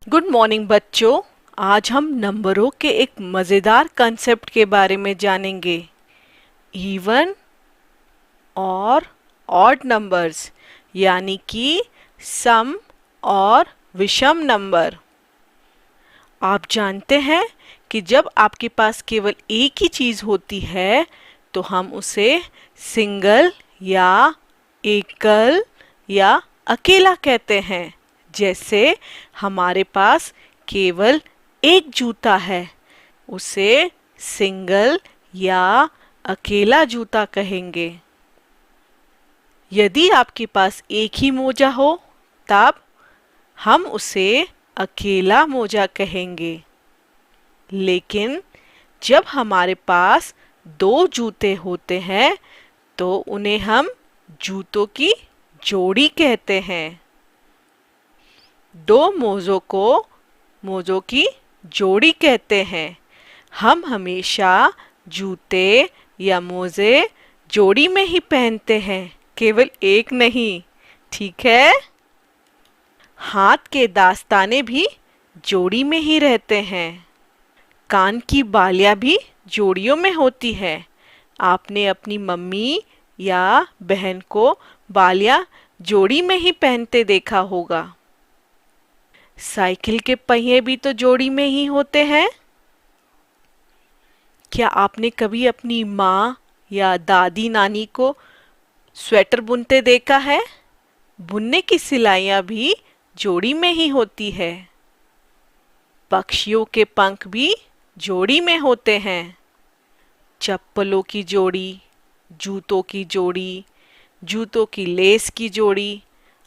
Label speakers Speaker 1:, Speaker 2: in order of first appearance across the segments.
Speaker 1: Good morning बच्चों। आज हम नंबरों के एक मज़ेदार कंसेप्ट के बारे में जानेंगे। इवन और ऑड नंबर्स, यानी कि सम और विषम नंबर। आप जानते हैं कि जब आपके पास केवल एक ही चीज़ होती है तो हम उसे सिंगल या एकल या अकेला कहते हैं। जैसे हमारे पास केवल एक जूता है, उसे सिंगल या अकेला जूता कहेंगे। यदि आपके पास एक ही मोजा हो तब हम उसे अकेला मोजा कहेंगे। लेकिन जब हमारे पास दो जूते होते हैं तो उन्हें हम जूतों की जोड़ी कहते हैं। दो मोजों की जोड़ी कहते हैं। हम हमेशा जूते या मोजे जोड़ी में ही पहनते हैं, केवल एक नहीं। ठीक है। हाथ के दास्ताने भी जोड़ी में ही रहते हैं। कान की बालियां भी जोड़ियों में होती है। आपने अपनी मम्मी या बहन को बालियां जोड़ी में ही पहनते देखा होगा। साइकिल के पहिए भी तो जोड़ी में ही होते हैं। क्या आपने कभी अपनी माँ या दादी नानी को स्वेटर बुनते देखा है? बुनने की सिलाइयाँ भी जोड़ी में ही होती है। पक्षियों के पंख भी जोड़ी में होते हैं। चप्पलों की जोड़ी, जूतों की जोड़ी, जूतों की लेस की जोड़ी,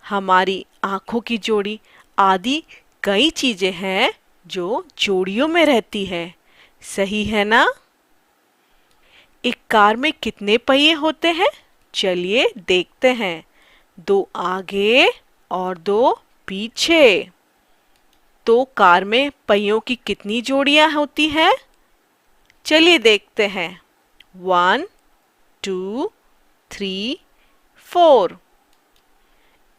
Speaker 1: हमारी आँखों की जोड़ी आदि कई चीजें हैं जो जोड़ियों में रहती है। सही है ना? एक कार में कितने पहिए होते हैं? चलिए देखते हैं। दो आगे और दो पीछे। तो कार में पहियों की कितनी जोड़ियां होती हैं? चलिए देखते हैं। 1 2 3 4।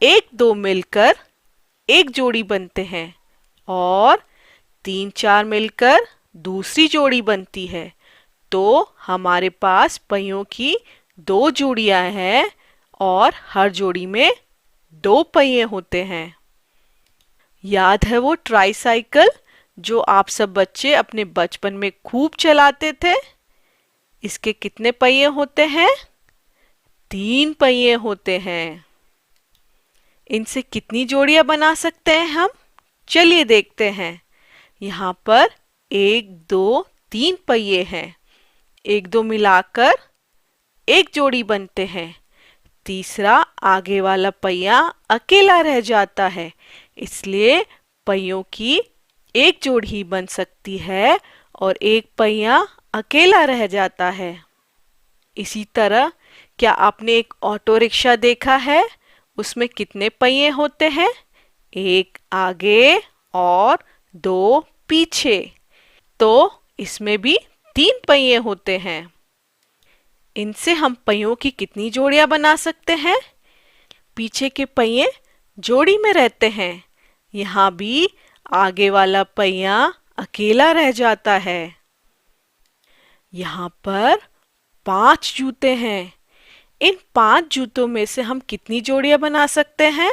Speaker 1: एक दो मिलकर एक जोड़ी बनते हैं और 3 4 मिलकर दूसरी जोड़ी बनती है। तो हमारे पास पहियों की दो जोड़ियां हैं और हर जोड़ी में दो पहिए होते हैं। याद है वो ट्राईसाइकिल जो आप सब बच्चे अपने बचपन में खूब चलाते थे? इसके कितने पहिए होते हैं? 3 पहिए होते हैं। इनसे कितनी जोड़ियां बना सकते हैं हम? चलिए देखते हैं। यहाँ पर 1 2 3 पहिए हैं। एक दो मिलाकर एक जोड़ी बनते हैं। तीसरा आगे वाला पहिया अकेला रह जाता है, इसलिए पहियों की एक जोड़ी ही बन सकती है और एक पहिया अकेला रह जाता है। इसी तरह क्या आपने एक ऑटो रिक्शा देखा है? उसमें कितने पहिए होते हैं? एक आगे और दो पीछे। तो इसमें भी 3 पहिए होते हैं। इनसे हम पहियों की कितनी जोड़ियां बना सकते हैं? पीछे के पहिए जोड़ी में रहते हैं। यहाँ भी आगे वाला पहिया अकेला रह जाता है। यहाँ पर 5 जूते हैं। इन 5 जूतों में से हम कितनी जोड़ियां बना सकते हैं?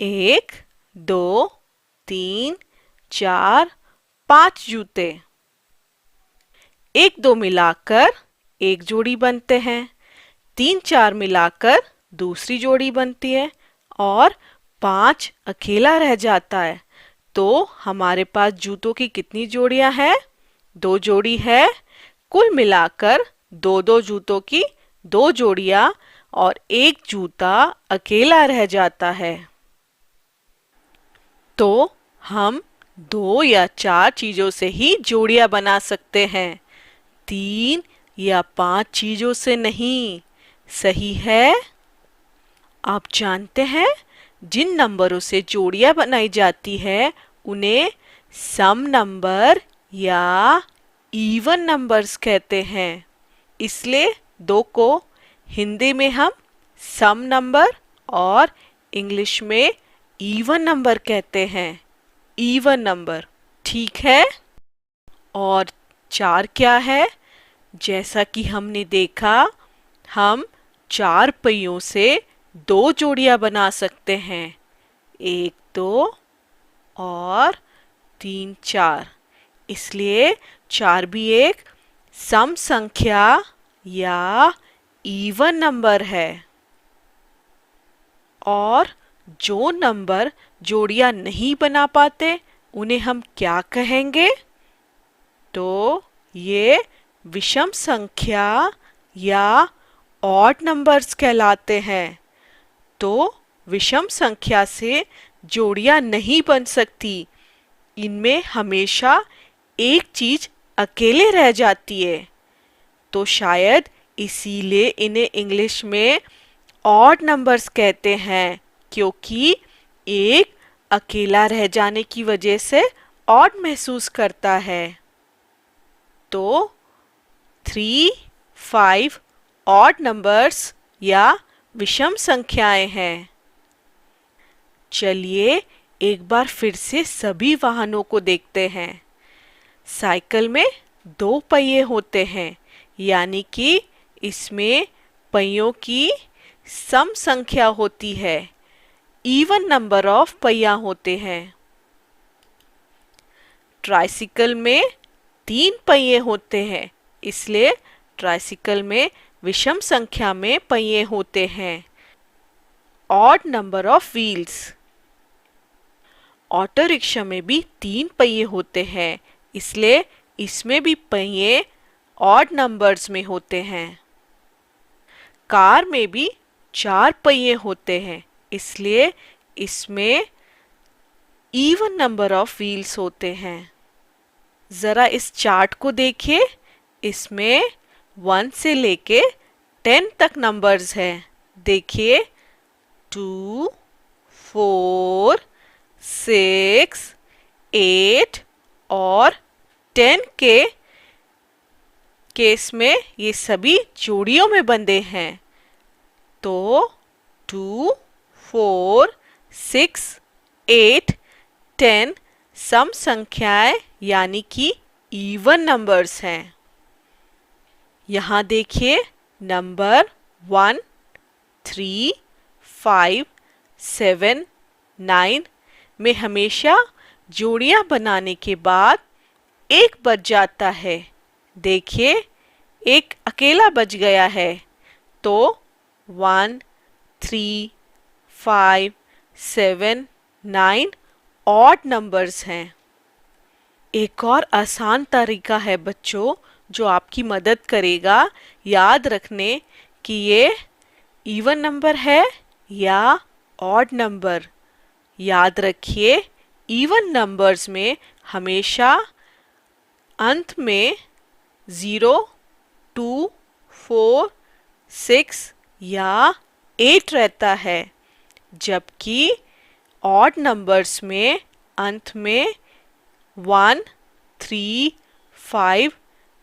Speaker 1: 1 2 3 4 5 जूते। एक दो मिलाकर एक जोड़ी बनते हैं। 3 4 मिलाकर दूसरी जोड़ी बनती है और 5 अकेला रह जाता है। तो हमारे पास जूतों की कितनी जोड़ियां हैं? 2 जोड़ी है। कुल मिलाकर दो दो जूतों की 2 जोड़ियां और एक जूता अकेला रह जाता है। तो हम 2 या 4 चीजों से ही जोड़ियां बना सकते हैं, 3 या 5 चीजों से नहीं। सही है। आप जानते हैं जिन नंबरों से जोड़ियां बनाई जाती है उन्हें सम नंबर या इवन नंबर्स कहते हैं। इसलिए 2 को हिंदी में हम सम नंबर और इंग्लिश में इवन नंबर कहते हैं। इवन नंबर, ठीक है। और 4 क्या है? जैसा कि हमने देखा, हम 4 पहियों से 2 जोड़ियां बना सकते हैं, 1 2 और 3 4। इसलिए 4 भी एक सम संख्या या इवन नंबर है। और जो नंबर जोड़ियां नहीं बना पाते उन्हें हम क्या कहेंगे? तो ये विषम संख्या या ऑड नंबर्स कहलाते हैं। तो विषम संख्या से जोड़ियां नहीं बन सकती, इनमें हमेशा एक चीज अकेले रह जाती है। तो शायद इसीलिए इन्हें इंग्लिश में ऑड नंबर्स कहते हैं, क्योंकि एक अकेला रह जाने की वजह से ऑड महसूस करता है। तो 3 5 ऑड नंबर्स या विषम संख्याएं हैं। चलिए एक बार फिर से सभी वाहनों को देखते हैं। साइकिल में 2 पहिए होते हैं, यानी कि इसमें पहियों की सम संख्या होती है, इवन नंबर ऑफ पहिया होते हैं। ट्राइसिकल में 3 पहिए होते हैं, इसलिए ट्राइसिकल में विषम संख्या में पहिए होते हैं, odd number of wheels. Auto rickshaw में भी 3 पहिए होते हैं, इसलिए इसमें भी पहिए ऑड नंबर्स में होते हैं। कार में भी 4 पहिए होते हैं, इसलिए इसमें इवन नंबर ऑफ व्हील्स होते हैं। जरा इस चार्ट को देखिए, इसमें 1 से लेके 10 तक नंबर्स हैं। देखिए 2 4 6 8 और 10 के केस में ये सभी जोड़ियों में बंधे हैं। तो 2 4 6 8 10 सम संख्याएं यानी कि इवन नंबर्स हैं। यहाँ देखिए नंबर 1 3 5 7 9 में हमेशा जोड़ियां बनाने के बाद एक बच जाता है। देखिए एक अकेला बच गया है। तो 1 3 5 7 9 ऑड नंबर्स हैं। एक और आसान तरीका है बच्चों, जो आपकी मदद करेगा याद रखने कि ये इवन नंबर है या ऑड नंबर। याद रखिए इवन नंबर्स में हमेशा अंत में 0 2 4 6 या 8 रहता है, जबकि ऑड नंबर्स में अंत में 1 3 5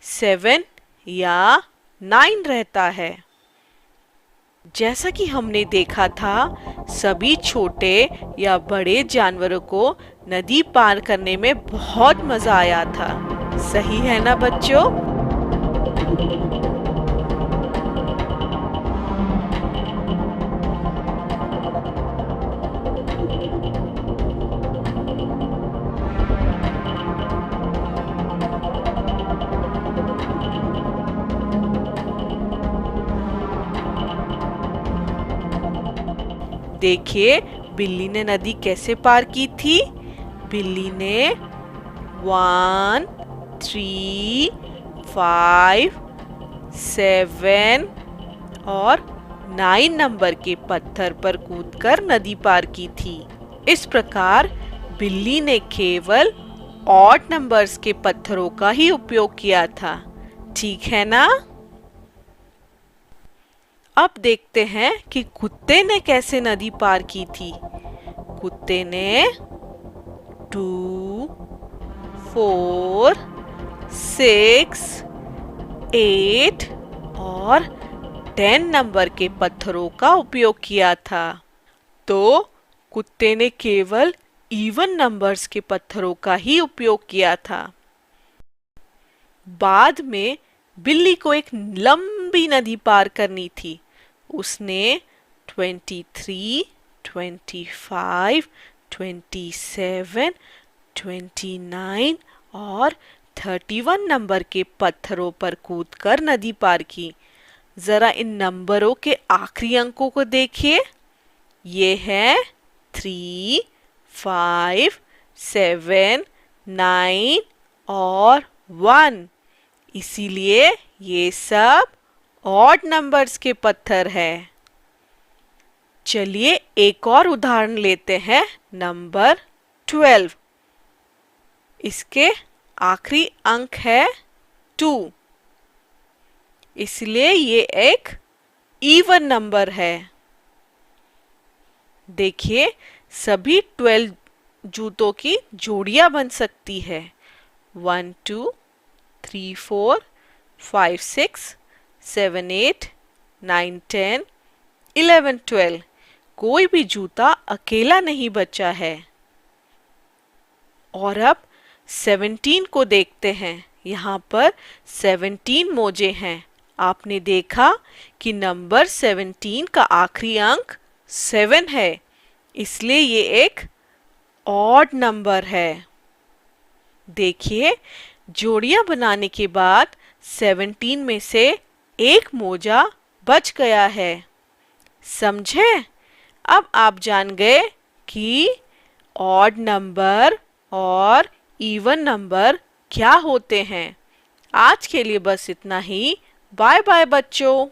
Speaker 1: 7 या 9 रहता है। जैसा कि हमने देखा था, सभी छोटे या बड़े जानवरों को नदी पार करने में बहुत मजा आया था। सही है ना बच्चों? देखिए बिल्ली ने नदी कैसे पार की थी। बिल्ली ने 1 3 5 7 और 9 नंबर के पत्थर पर कूदकर नदी पार की थी। इस प्रकार बिल्ली ने केवल ऑड नंबर्स के पत्थरों का ही उपयोग किया था। ठीक है ना? अब देखते हैं कि कुत्ते ने कैसे नदी पार की थी। कुत्ते ने 2 4 6 8 और 10 नंबर के पत्थरों का उपयोग किया था। तो कुत्ते ने केवल इवन नंबर्स के पत्थरों का ही उपयोग किया था। बाद में बिल्ली को एक लंबी नदी पार करनी थी। उसने 23, 25, 27, 29 और 31 नंबर के पत्थरों पर कूदकर नदी पार की। जरा इन नंबरों के आखिरी अंकों को देखिए। ये है 3, 5, 7, 9 और 1। इसीलिए ये सब ऑड नंबर्स के पत्थर है। चलिए एक और उदाहरण लेते हैं, नंबर 12। इसके आखिरी अंक है 2, इसलिए ये एक इवन नंबर है। देखिए सभी 12 जूतों की जोड़ियां बन सकती है। 1, 2, 3, 4, 5, 6, 7, 8, 9, 10, 11, 12। कोई भी जूता अकेला नहीं बचा है। और अब 17 को देखते हैं। यहाँ पर 17 मोजे हैं। आपने देखा कि नंबर 17 का आखिरी अंक 7 है, इसलिए ये एक ऑड नंबर है। देखिए जोड़ियां बनाने के बाद 17 में से एक मोजा बच गया है। समझे? अब आप जान गए कि ऑड नंबर और इवन नंबर क्या होते हैं। आज के लिए बस इतना ही। बाय बाय बच्चों।